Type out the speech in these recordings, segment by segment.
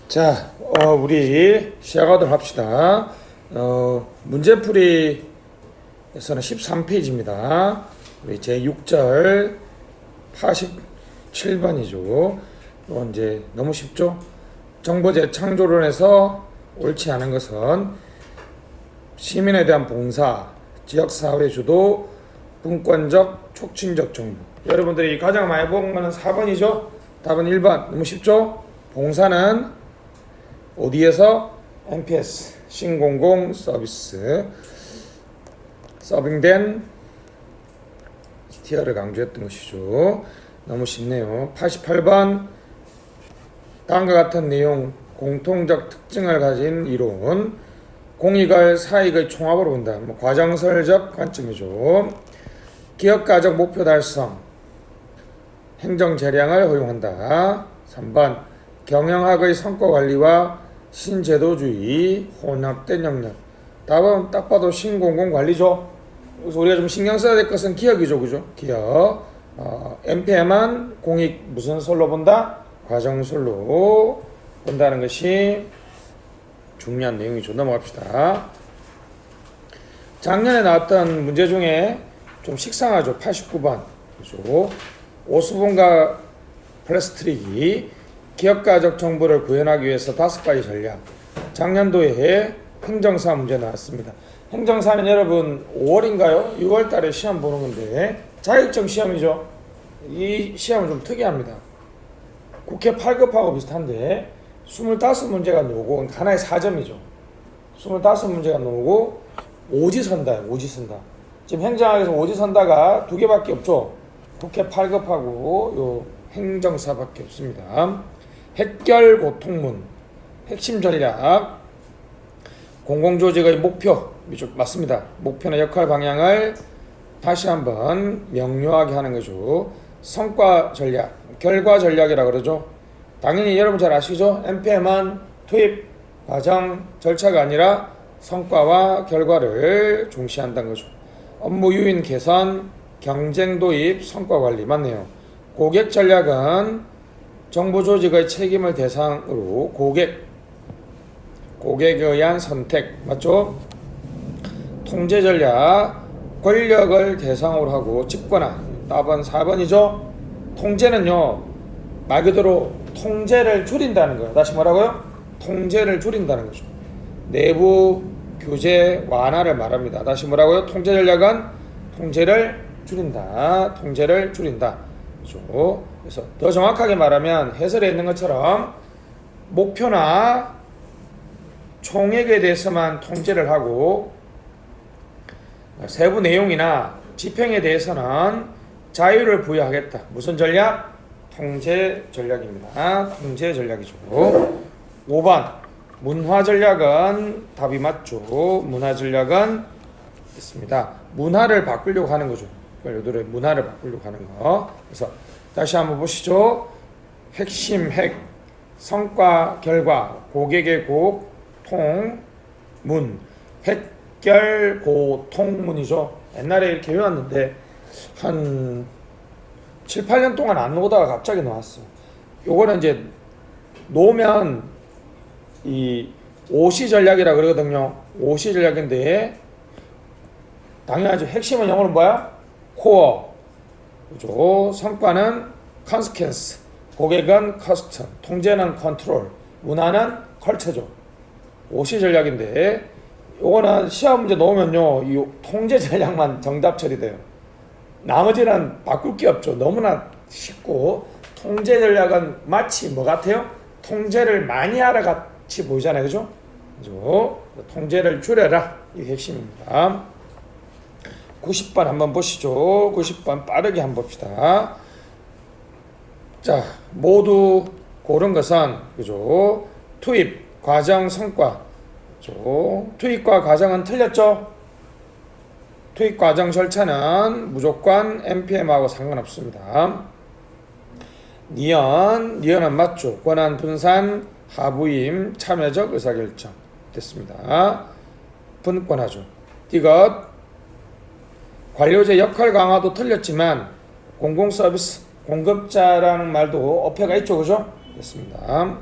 자, 우리 시작하도록 합시다. 문제풀이에서는 13페이지입니다. 우리 제6절 87번이죠. 이제 너무 쉽죠? 정보재 창조론에서 옳지 않은 것은 시민에 대한 봉사, 지역사회 주도, 분권적, 촉진적 정부. 여러분들이 가장 많이 본 거는 4번이죠? 답은 1번. 너무 쉽죠? 봉사는 어디에서? NPS, 신공공 서비스, 서빙된 스티어를 강조했던 것이죠. 너무 쉽네요. 88번 다음과 같은 내용, 공통적 특징을 가진 이론, 공익을 사익의 총합으로 본다. 과정설적 관점이죠. 기업가적 목표 달성, 행정 재량을 허용한다. 3번 경영학의 성과 관리와 신제도주의, 혼합된 역량. 답은 딱 봐도 신공공 관리죠. 그래서 우리가 좀 신경 써야 될 것은 기업이죠, 그죠? 기업. MPM은 공익 무슨 솔로 본다? 과정솔로 본다는 것이 중요한 내용이죠. 넘어갑시다. 작년에 나왔던 문제 중에 좀 식상하죠. 89번. 그죠? 오수분과 플래스트릭이 기업가적 정보를 구현하기 위해서 5가지 전략. 작년도에 행정사 문제 나왔습니다. 행정사는 여러분 5월인가요? 6월 달에 시험 보는 건데 자격증 시험이죠. 이 시험은 좀 특이합니다. 국회 8급하고 비슷한데 25문제가 나오고 하나의 4점이죠. 25문제가 나오고 오지선다예요. 오지선다. 지금 행정학에서 오지선다가 2개밖에 없죠. 국회 8급하고 요 행정사밖에 없습니다. 핵결 고통문, 핵심 전략, 공공조직의 목표, 맞습니다. 목표나 역할 방향을 다시 한번 명료하게 하는 거죠. 성과 전략, 결과 전략이라고 그러죠. 당연히 여러분 잘 아시죠? NPM은 투입, 과정, 절차가 아니라 성과와 결과를 중시한다는 거죠. 업무 유인 개선, 경쟁 도입, 성과 관리 맞네요. 고객 전략은 정보 조직의 책임을 대상으로 고객에 의한 선택 맞죠? 통제 전략 권력을 대상으로 하고 집권화. 답은 4번이죠. 통제는요 말 그대로 통제를 줄인다는 거예요. 다시 뭐라고요? 통제를 줄인다는 거죠. 내부 규제 완화를 말합니다. 다시 뭐라고요? 통제 전략은 통제를 줄인다. 통제를 줄인다. 그렇죠? 그래서 더 정확하게 말하면 해설에 있는 것처럼 목표나 총액에 대해서만 통제를 하고 세부 내용이나 집행에 대해서는 자유를 부여하겠다. 무슨 전략? 통제 전략입니다. 통제 전략이죠. 5번 문화 전략은 답이 맞죠. 문화 전략은 있습니다. 문화를 바꾸려고 하는 거죠. 요들의 문화를 바꾸려고 하는 거. 그래서 다시 한번 보시죠. 핵심, 성과, 결과, 고객의 고, 통, 문. 핵결, 고, 통, 문이죠. 옛날에 이렇게 외웠는데 한 7, 8년 동안 안 오다가 갑자기 나왔어. 요거는 이제 놓으면 이 OC 전략이라 그러거든요. OC 전략인데 당연하죠. 핵심은 영어로 뭐야? 코어. 그죠? 성과는 consequence, 고객은 custom, 통제는 control, 문화는 culture죠. OC 전략인데 요거는 시험 문제 넣으면요 이 통제 전략만 정답 처리돼요. 나머지는 바꿀 게 없죠. 너무나 쉽고 통제 전략은 마치 뭐 같아요? 통제를 많이 하라 같이 보이잖아요. 그죠? 그죠? 통제를 줄여라. 이게 핵심입니다. 90번 한번 보시죠. 90번 빠르게 한번 봅시다. 자, 모두 고른 것은 그죠? 투입, 과정, 성과. 그죠? 투입과 과정은 틀렸죠? 투입 과정 절차는 무조건 NPM하고 상관없습니다. 니언은 맞죠? 권한 분산, 하부임, 참여적 의사결정 됐습니다. 분권하죠. 이것 관료제 역할 강화도 틀렸지만 공공서비스 공급자라는 말도 어폐가 있죠. 그죠? 됐습니다.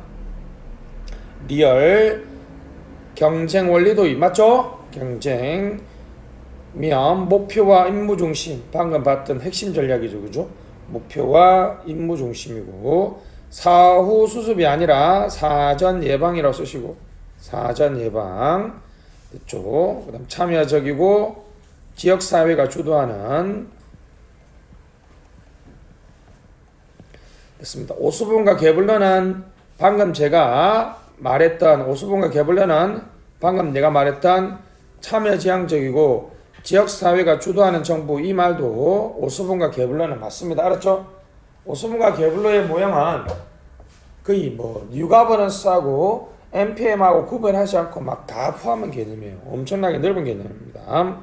리얼 경쟁 원리도입 맞죠? 경쟁 면 목표와 임무 중심 방금 봤던 핵심 전략이죠. 그죠? 목표와 임무 중심이고 사후 수습이 아니라 사전 예방이라고 쓰시고 사전 예방 됐죠. 그다음 참여적이고 지역 사회가 주도하는 됐습니다. 오수분과 개불러는 방금 제가 말했던 오수분과 개불러는 방금 내가 말했던 참여지향적이고 지역사회가 주도하는 정부 이 말도 오수분과 개불러는 맞습니다. 알았죠? 오수분과 개불러의 모형은 거의 뭐 뉴가버넌스하고 NPM하고 구별하지 않고 막 다 포함한 개념이에요. 엄청나게 넓은 개념입니다.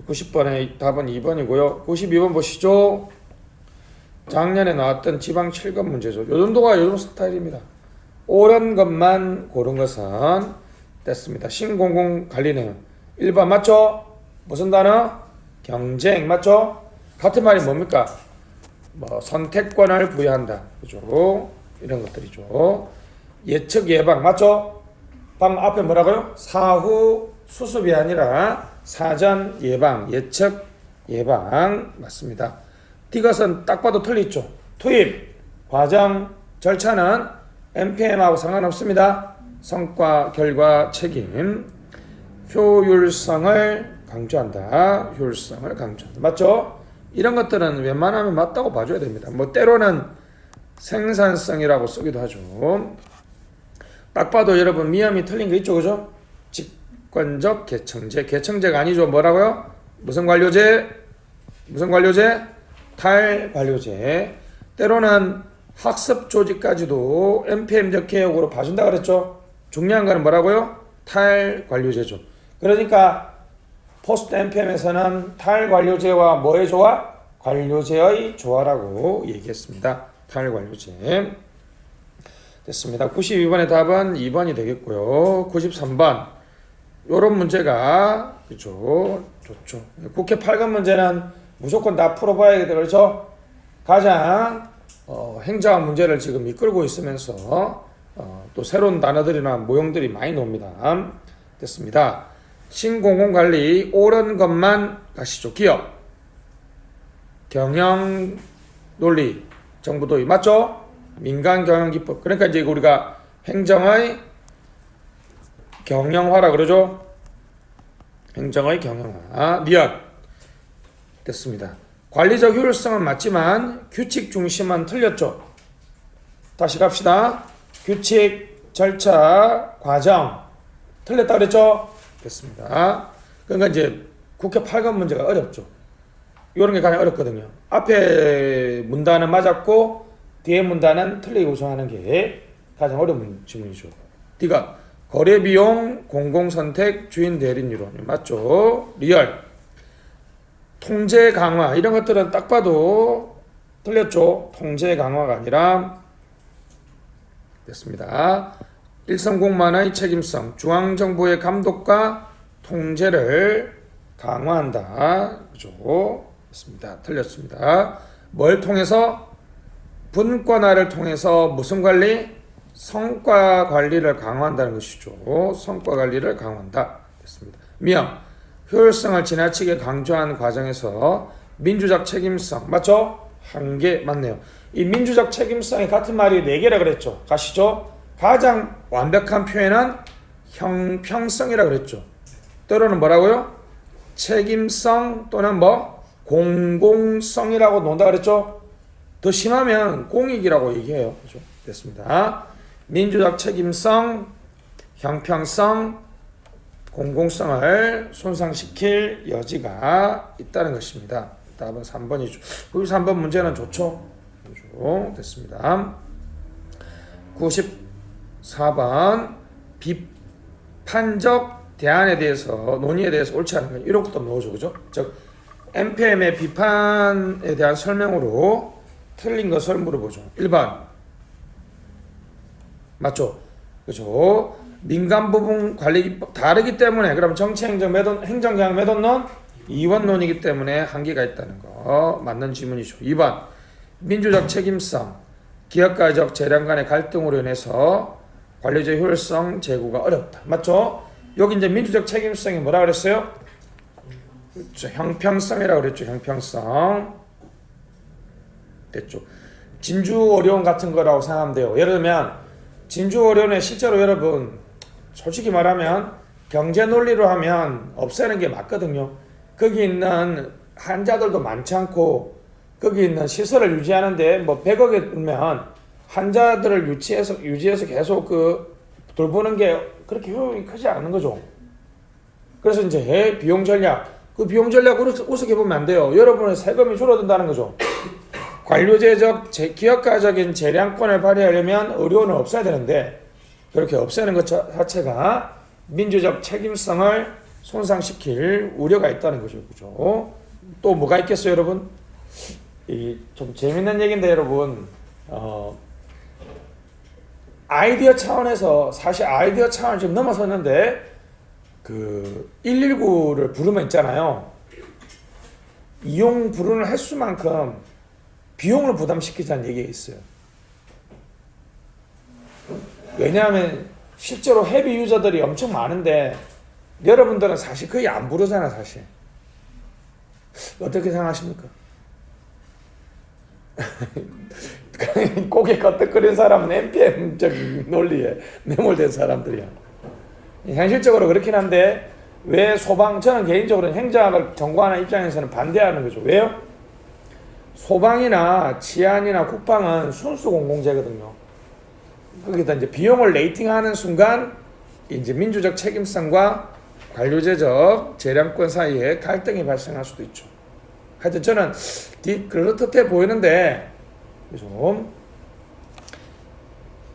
90번의 답은 2번이고요. 92번 보시죠. 작년에 나왔던 지방 7급 문제죠. 요 정도가 요즘 스타일입니다. 옳은 것만 고른 것은 됐습니다. 신공공 관리 내용 1번 맞죠? 무슨 단어? 경쟁 맞죠? 같은 말이 뭡니까? 뭐 선택권을 부여한다. 그죠? 이런 것들이죠. 예측 예방 맞죠? 방금 앞에 뭐라고요? 사후 수습이 아니라 사전 예방, 예측 예방 맞습니다. D것은 딱 봐도 틀리죠. 투입, 과정, 절차는 NPM하고 상관없습니다. 성과, 결과, 책임, 효율성을 강조한다. 효율성을 강조한다. 맞죠? 이런 것들은 웬만하면 맞다고 봐줘야 됩니다. 뭐 때로는 생산성이라고 쓰기도 하죠. 딱 봐도 여러분 미음이 틀린 거 있죠. 그죠? 직관적 개청제. 개청제가 아니죠. 뭐라고요? 무슨 관료제? 무슨 관료제? 탈관료제. 때로는 학습 조직까지도 NPM적 개혁으로 봐준다 그랬죠. 중요한 거는 뭐라고요? 탈관료제죠. 그러니까 포스트 NPM에서는 탈관료제와 뭐의 조화? 관료제의 조화라고 얘기했습니다. 탈관료제. 됐습니다. 92번의 답은 2번이 되겠고요. 93번 요런 문제가 그죠? 좋죠. 국회 8급 문제는 무조건 다 풀어봐야겠다. 그렇죠? 가장 행정학 문제를 지금 이끌고 있으면서 또 새로운 단어들이나 모형들이 많이 나옵니다. 됐습니다. 신공공관리 옳은 것만 가시죠. 기업, 경영 논리, 정부 도입 맞죠? 민간 경영 기법. 그러니까 이제 우리가 행정의 경영화라 그러죠. 행정의 경영화. 니엇 됐습니다. 관리적 효율성은 맞지만 규칙 중심은 틀렸죠. 다시 갑시다. 규칙, 절차, 과정 틀렸다 그랬죠. 됐습니다. 그러니까 이제 국회 8급 문제가 어렵죠. 이런 게 가장 어렵거든요. 앞에 문단은 맞았고 뒤에 문단은 틀리게 구성하는 게 가장 어려운 질문이죠. D가 거래비용, 공공선택, 주인 대리인 이론 맞죠? 리얼 통제 강화 이런 것들은 딱 봐도 틀렸죠. 통제 강화가 아니라 됐습니다. 일선공무원의 책임성, 중앙정부의 감독과 통제를 강화한다. 그죠? 됐습니다. 틀렸습니다. 뭘 통해서? 분권화를 통해서 무슨 관리? 성과 관리를 강화한다는 것이죠. 성과 관리를 강화한다. 됐습니다. 미영, 효율성을 지나치게 강조한 과정에서 민주적 책임성 맞죠? 한 개 맞네요. 이 민주적 책임성이 같은 말이 4개라 그랬죠. 가시죠? 가장 완벽한 표현은 형평성이라 그랬죠. 때로는 뭐라고요? 책임성 또는 뭐 공공성이라고 논다 그랬죠. 더 심하면 공익이라고 얘기해요. 그죠? 됐습니다. 민주적 책임성, 형평성, 공공성을 손상시킬 여지가 있다는 것입니다. 답은 3번이죠. 그리고 3번 문제는 좋죠. 그죠? 됐습니다. 94번 비판적 대안에 대해서 논의에 대해서 옳지 않은 것 이런 것도 넣어줘. 그죠? 즉 NPM의 비판에 대한 설명으로 틀린 것을 물어보죠. 1번 맞죠? 그죠? 민간 부분 관리 기법 다르기 때문에 그럼 정치 행정 행정경영 매도론 이원론이기 때문에 한계가 있다는 거 맞는 질문이죠. 2번 민주적 책임성 기업가적 재량 간의 갈등으로 인해서 관료제 효율성 제고가 어렵다. 맞죠? 여기 이제 민주적 책임성이 뭐라 그랬어요? 그렇죠. 형평성이라고 그랬죠. 형평성. 됐죠. 진주 어려운 같은 거라고 생각하면 돼요. 예를 들면 진주 어려운에 실제로 여러분 솔직히 말하면 경제 논리로 하면 없애는 게 맞거든요. 거기 있는 환자들도 많지 않고 거기 있는 시설을 유지하는데 뭐 100억에 들면 환자들을 유지해서 계속 그 돌보는 게 그렇게 효용이 크지 않은 거죠. 그래서 이제 비용 전략, 그 비용 전략으로 우습게 보면 안 돼요. 여러분의 세금이 줄어든다는 거죠. 관료제적 기업가적인 재량권을 발휘하려면 의료원을 없애야 되는데 그렇게 없애는 것 자체가 민주적 책임성을 손상시킬 우려가 있다는 거죠. 그죠? 또 뭐가 있겠어요, 여러분? 이 좀 재밌는 얘기인데 여러분, 아이디어 차원에서 사실 아이디어 차원을 좀 넘어섰는데 그 119를 부르면 있잖아요. 이용 부르는 횟수만큼 비용을 부담시키자는 얘기가 있어요. 왜냐하면 실제로 헤비 유저들이 엄청 많은데 여러분들은 사실 거의 안 부르잖아. 사실 어떻게 생각하십니까? 고개 끄덕거리는 사람은 NPM적 논리에 매몰된 사람들이야. 현실적으로 그렇긴 한데 왜 저는 개인적으로 행정학을 전공하는 입장에서는 반대하는 거죠. 왜요? 소방이나 치안이나 국방은 순수 공공재거든요. 거기다 이제 비용을 레이팅하는 순간 이제 민주적 책임성과 관료제적 재량권 사이에 갈등이 발생할 수도 있죠. 하여튼 저는 그렇듯해 보이는데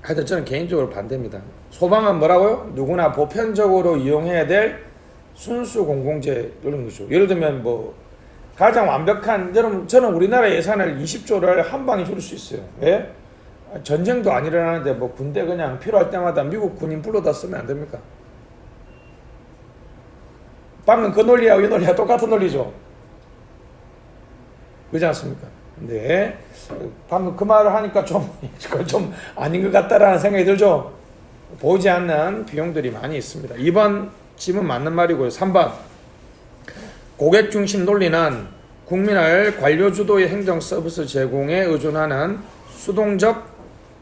하여튼 저는 개인적으로 반대입니다. 소방은 뭐라고요? 누구나 보편적으로 이용해야 될 순수 공공재 이런 거죠. 예를 들면 뭐 가장 완벽한 여러분 저는 우리나라 예산을 20조를 한 방에 줄일 수 있어요. 왜? 전쟁도 안 일어나는데 뭐 군대 그냥 필요할 때마다 미국 군인 불러다 쓰면 안 됩니까? 방금 그 논리하고 이 논리가 똑같은 논리죠. 그렇지 않습니까? 근데 방금 그 말을 하니까 좀 아닌 것 같다라는 생각이 들죠. 보이지 않는 비용들이 많이 있습니다. 2번 질문 맞는 말이고요. 3번 고객 중심 논리는 국민을 관료 주도의 행정 서비스 제공에 의존하는 수동적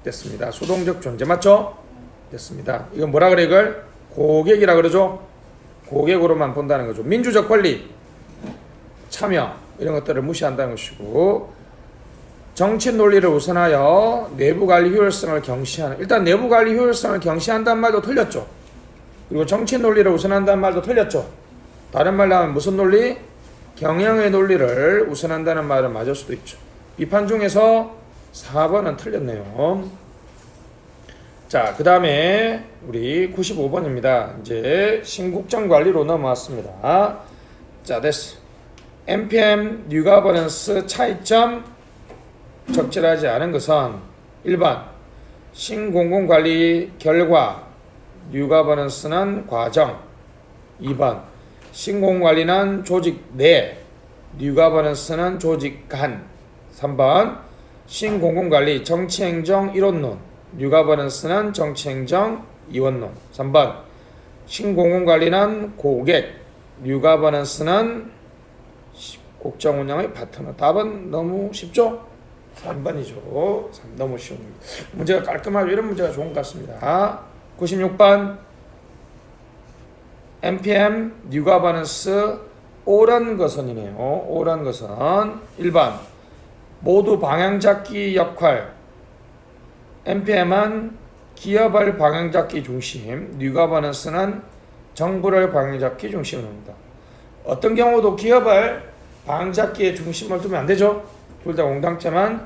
됐습니다. 수동적 존재 맞죠? 됐습니다. 이건 뭐라 그래 이걸? 고객이라 그러죠. 고객으로만 본다는 거죠. 민주적 권리, 참여 이런 것들을 무시한다는 것이고 정치 논리를 우선하여 내부관리 효율성을 경시하는 일단 내부관리 효율성을 경시한다는 말도 틀렸죠. 그리고 정치 논리를 우선한다는 말도 틀렸죠. 다른 말로 하면 무슨 논리? 경영의 논리를 우선한다는 말은 맞을 수도 있죠. 비판 중에서 4번은 틀렸네요. 자, 그 다음에 우리 95번입니다. 이제 신국정 관리로 넘어왔습니다. 자, 됐어. NPM 뉴 거버넌스 차이점 적절하지 않은 것은 1번 신공공관리 결과 뉴 거버넌스는 과정 2번 신공관리는 조직 내 뉴 거버넌스는 조직 간 3번 신공공관리 정치행정 이론론 뉴 거버넌스는 정치행정 이원론 3번 신공공관리는 고객 뉴 거버넌스는 국정운영의 파트너. 답은 너무 쉽죠? 3번이죠. 너무 쉬운 문제가 깔끔하죠. 이런 문제가 좋은 것 같습니다. 96번 NPM 뉴 거버넌스 옳은 것은이네요. 옳은 것은 1번 모두 방향잡기 역할 NPM은 기업을 방향잡기 중심 뉴 거버넌스는 정부를 방향잡기 중심으로 합니다. 어떤 경우도 기업을 방향잡기에 중심을 두면 안 되죠. 둘 다 공통점은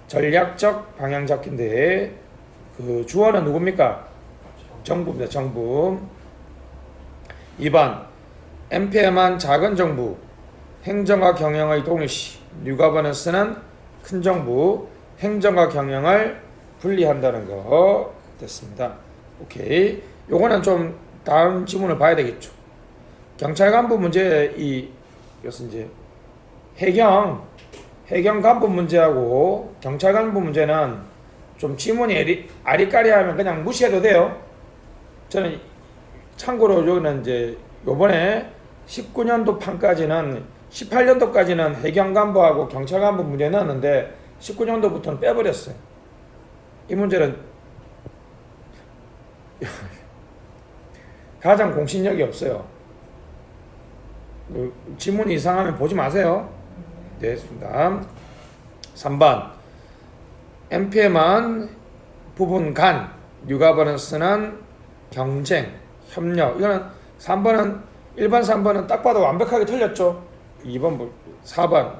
전략적 방향잡기인데 그 주어는 누굽니까? 정부입니다. 정부. 2번 NPM은 작은 정부 행정과 경영의 동일시 뉴 거버넌스는 큰 정부 행정과 경영을 분리한다는 거 됐습니다. 오케이. 요거는 좀 다음 지문을 봐야 되겠죠. 경찰 간부 문제 이것은 이제 해경 간부 문제하고 경찰 간부 문제는 좀 지문이 아리까리하면 그냥 무시해도 돼요. 저는 참고로 여기는 이제 요번에 19년도 판까지는 18년도까지는 해경간부하고 경찰간부 문제 넣었는데 19년도부터는 빼버렸어요. 이 문제는 가장 공신력이 없어요. 지문이 이상하면 보지 마세요. 네, 됐습니다. 3번 MP에만 부분 간 뉴가버넌스는 경쟁, 협력. 이거는 3번은 일반 3번은 딱 봐도 완벽하게 틀렸죠. 2번, 4번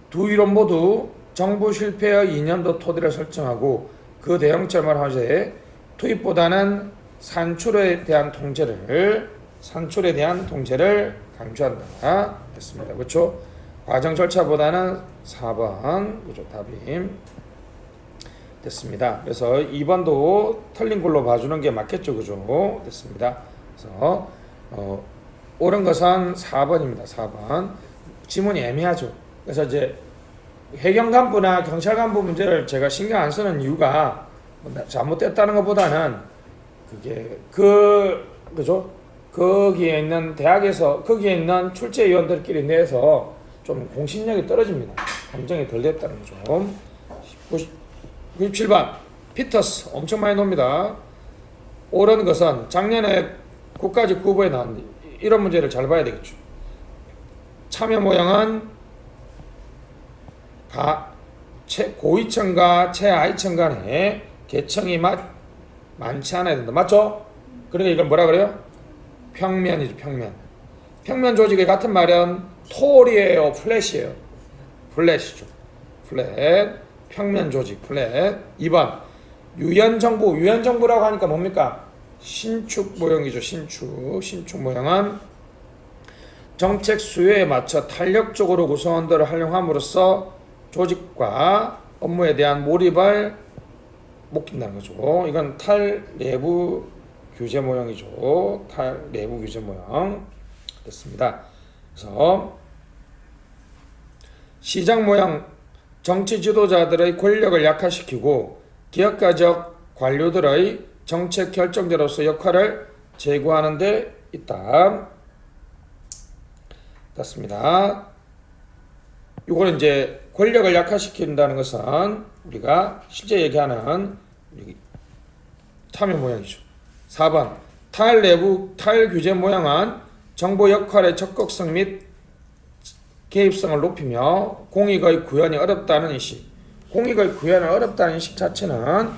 두 이론 모두 정부 실패의 2년도 토대를 설정하고 그 대응점을 하되 투입보다는 산출에 대한 통제를 강조한다. 됐습니다. 그렇죠? 과정 절차보다는 4번 그죠? 답이 됐습니다. 그래서 2번도 틀린 걸로 봐주는 게 맞겠죠, 그죠? 됐습니다. 그래서 옳은 것은 4번입니다. 4번 지문이 애매하죠. 그래서 이제 해경간부나 경찰간부 문제를 제가 신경 안 쓰는 이유가 잘못됐다는 것보다는 그게 그죠? 거기에 있는 대학에서 거기에 있는 출제위원들끼리 내서 좀 공신력이 떨어집니다. 감정이 덜 됐다는 거죠. 97번 피터스 엄청 많이 놉니다. 옳은 것은 작년에 국가직 후보에 나왔는데 이런 문제를 잘 봐야 되겠죠. 참여 모형은 고위층과 최하위층 간에 계층이 많지 않아야 된다. 맞죠? 그러니까 이건 뭐라 그래요? 평면이죠. 평면 조직의 같은 말은 톨이에요, 플랫이에요? 플랫이죠. 플랫. 평면 조직, 플랫. 2번 유연정부라고 하니까 뭡니까? 신축 모형이죠. 신축 모형은 정책 수요에 맞춰 탄력적으로 구성원들을 활용함으로써 조직과 업무에 대한 몰입을 못 낀다는 거죠. 이건 탈내부 규제 모형이죠. 탈내부 규제 모형 됐습니다. 그래서 시장 모형 정치 지도자들의 권력을 약화시키고 기업가적 관료들의 정책 결정자로서 역할을 제고하는 데 있다. 됐습니다. 이거는 이제 권력을 약화시킨다는 것은 우리가 실제 얘기하는 참여 모형이죠. 4번 탈내부 탈규제 모형은 정보 역할의 적극성 및 개입성을 높이며 공익의 구현이 어렵다는 인식. 공익의 구현이 어렵다는 인식 자체는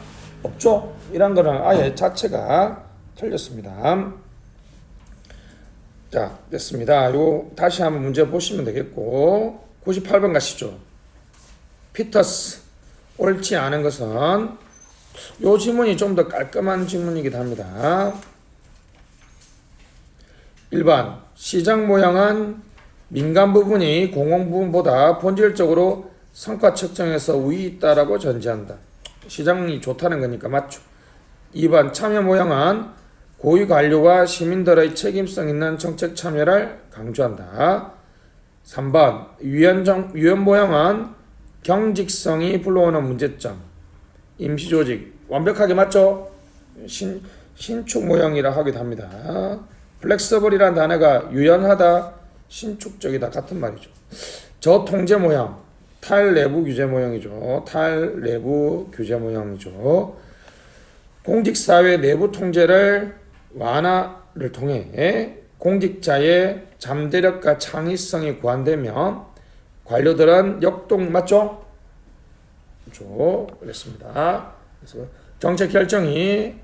없죠. 이런 거는 아예 자체가 틀렸습니다. 자, 됐습니다. 요 다시 한번 문제 보시면 되겠고 98번 가시죠. 피터스 옳지 않은 것은 요 지문이 좀 더 깔끔한 지문이기도 합니다. 1번 시장 모형은 민간 부분이 공공 부분보다 본질적으로 성과 측정에서 우위 있다라고 전제한다. 시장이 좋다는 거니까 맞죠. 2번 참여 모형은 고위 관료와 시민들의 책임성 있는 정책 참여를 강조한다. 3번 유연 모형은 경직성이 불러오는 문제점. 임시조직 완벽하게 맞죠? 신축 모형이라 하기도 합니다. 플렉서블이라는 단어가 유연하다, 신축적이다 같은 말이죠. 저통제 모형, 탈내부 규제 모형이죠. 탈내부 규제 모형이죠. 공직사회 내부 통제를 완화를 통해 공직자의 잠재력과 창의성이 고안되면 관료들은 역동 맞죠? 그렇죠. 그랬습니다. 그래서 정책 결정이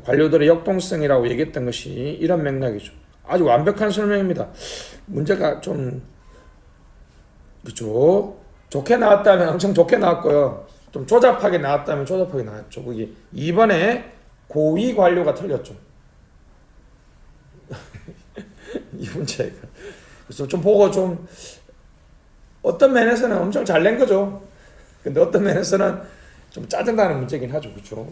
관료들의 역동성이라고 얘기했던 것이 이런 맥락이죠. 아주 완벽한 설명입니다. 문제가 좀 그렇죠. 좋게 나왔다면 엄청 좋게 나왔고요. 좀 조잡하게 나왔다면 조잡하게 나왔죠. 거기 2번에 고위 관료가 틀렸죠. 이 문제가. 그래서 좀 보고 좀 어떤 면에서는 엄청 잘 낸 거죠. 근데 어떤 면에서는 좀 짜증나는 문제긴 하죠. 그렇죠.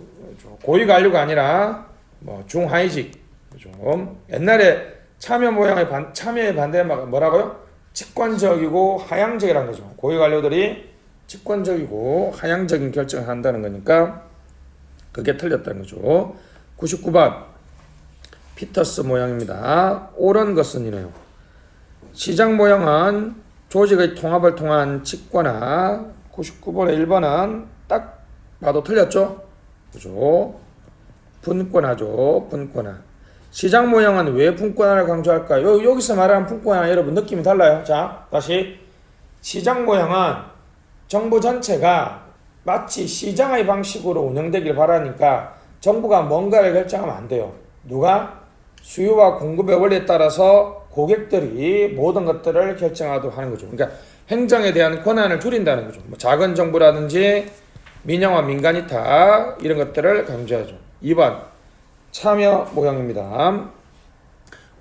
고위 관료가 아니라 뭐 중하위직. 그렇죠. 옛날에 참여에 반대는 뭐라고요? 직권적이고 하향적이라는 거죠. 고위 관료들이 직권적이고 하향적인 결정을 한다는 거니까 그게 틀렸다는 거죠. 99번 피터스 모형입니다. 옳은 것은이네요. 시장 모형은 조직의 통합을 통한 직관화. 99번의 1번은 딱 봐도 틀렸죠? 그죠? 분권화죠. 분권화. 시장 모형은 왜 분권화를 강조할까요? 여기서 말하는 분권화 여러분 느낌이 달라요. 자, 다시. 시장 모형은 정부 전체가 마치 시장의 방식으로 운영되길 바라니까 정부가 뭔가를 결정하면 안 돼요. 누가? 수요와 공급의 원리에 따라서 고객들이 모든 것들을 결정하도록 하는 거죠. 그러니까 행정에 대한 권한을 줄인다는 거죠. 뭐 작은 정부라든지 민영화 민간이탁 이런 것들을 강조하죠. 2번 참여 모형입니다.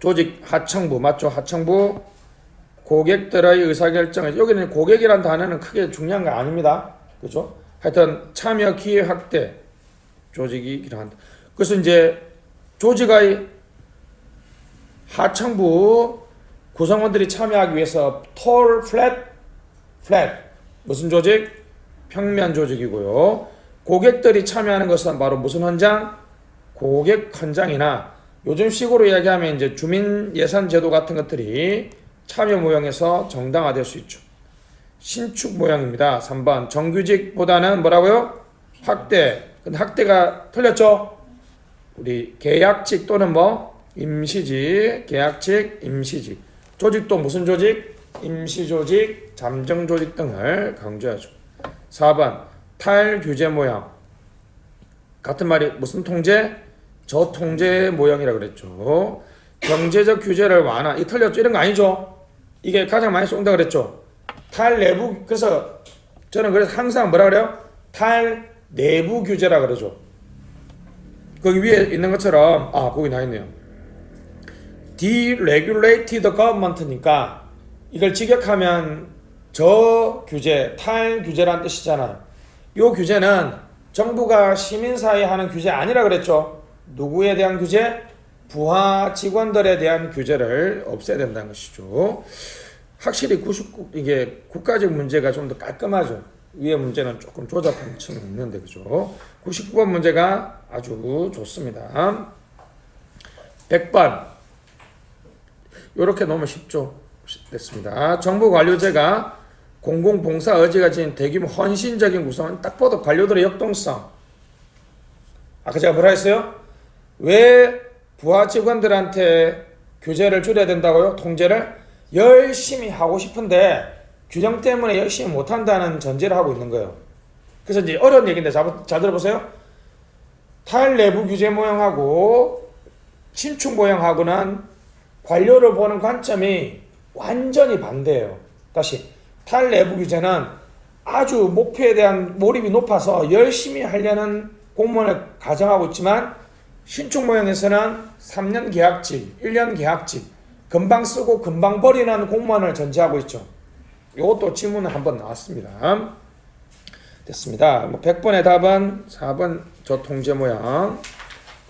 조직 하청부 맞죠? 하청부 고객들의 의사결정을 여기는 고객이란 단어는 크게 중요한 거 아닙니다. 그렇죠? 하여튼 참여 기회 확대 조직이 필요한다. 그래서 이제 조직의 하청부 구성원들이 참여하기 위해서 tall, flat 무슨 조직? 평면 조직이고요. 고객들이 참여하는 것은 바로 무슨 현장? 고객 현장이나 요즘 식으로 이야기하면 이제 주민 예산 제도 같은 것들이 참여 모형에서 정당화될 수 있죠. 신축 모형입니다. 3번 정규직보다는 뭐라고요? 확대. 근데 확대가 틀렸죠? 우리 계약직 또는 뭐 임시직, 계약직, 임시직. 조직도 무슨 조직? 임시조직, 잠정조직 등을 강조하죠. 4번 탈규제 모형. 같은 말이 무슨 통제? 저통제 모형이라고 그랬죠. 경제적 규제를 완화. 이 틀렸죠? 이런 거 아니죠? 이게 가장 많이 쏜다 그랬죠. 탈내부. 그래서 저는 그래서 항상 뭐라 그래요? 탈내부 규제라 그러죠. 거기 위에 있는 것처럼 거기 나 있네요. deregulated government니까 이걸 직역하면 저규제, 탈규제라는 뜻이잖아요. 이 규제는 정부가 시민사회에 하는 규제 아니라 그랬죠. 누구에 대한 규제? 부하 직원들에 대한 규제를 없애야 된다는 것이죠. 확실히 이게 국가적 문제가 좀 더 깔끔하죠. 위의 문제는 조금 조잡한 층이 있는데 그죠. 99번 문제가 아주 좋습니다. 100번 이렇게 너무 쉽죠. 됐습니다. 정부 관료제가 공공봉사 의지가 지닌 대규모 헌신적인 구성은 딱 봐도 관료들의 역동성. 아까 제가 뭐라 했어요? 왜 부하 직원들한테 규제를 줄여야 된다고요? 통제를 열심히 하고 싶은데 규정 때문에 열심히 못한다는 전제를 하고 있는 거예요. 그래서 이제 어려운 얘기인데 잘 들어보세요. 탈내부 규제 모형하고 신축 모형하고는 관료를 보는 관점이 완전히 반대예요. 다시 탈내부 규제는 아주 목표에 대한 몰입이 높아서 열심히 하려는 공무원을 가정하고 있지만 신축 모형에서는 3년 계약직, 1년 계약직, 금방 쓰고 금방 버리는 공무원을 전제하고 있죠. 이것도 지문은 한번 나왔습니다. 됐습니다. 100번의 답은 4번 저통제 모형,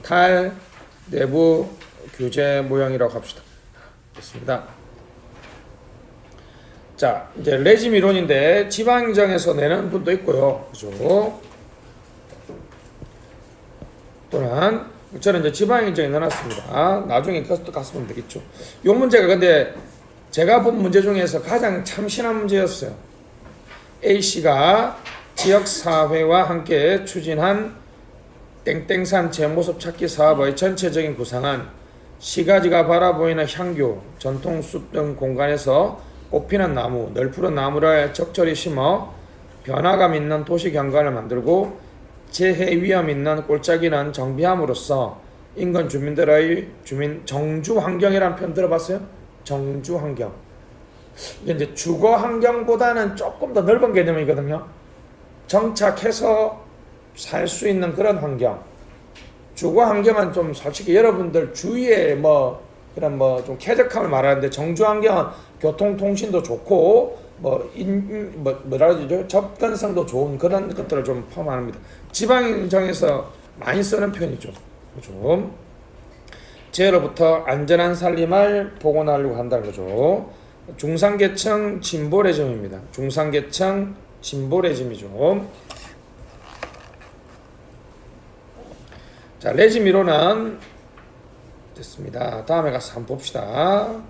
탈내부 규제 모형이라고 합시다. 됐습니다. 자, 이제 레짐 이론인데 지방행정에서 내는 분도 있고요. 그죠? 또는 저는 이제 지방행정에 넣어놨습니다. 나중에 그것도 갔으면 되겠죠. 이 문제가 근데 제가 본 문제 중에서 가장 참신한 문제였어요. A씨가 지역사회와 함께 추진한 땡땡산 제모습 찾기 사업의 전체적인 구상은 시가지가 바라보이는 향교, 전통숲 등 공간에서 꽃피는 나무, 널푸른 나무를 적절히 심어 변화감 있는 도시 경관을 만들고 재해 위험 있는 골짜기는 정비함으로써 인근 주민들의 정주 환경이라는 표현 들어봤어요? 정주 환경. 이제 주거 환경보다는 조금 더 넓은 개념이거든요. 정착해서 살 수 있는 그런 환경. 주거 환경은 좀 솔직히 여러분들 주위에 그런 좀 쾌적함을 말하는데 정주 환경은 교통 통신도 좋고 뭐라 그러죠? 접근성도 좋은 그런 것들을 좀 포함합니다. 지방행정에서 많이 쓰는 편이죠. 그죠? 제로부터 안전한 살림을 복원하려고 한다는 거죠. 중상계층 진보레즘입니다. 중상계층 진보레즘이죠. 자, 레지미로는 됐습니다. 다음에 가서 한번 봅시다.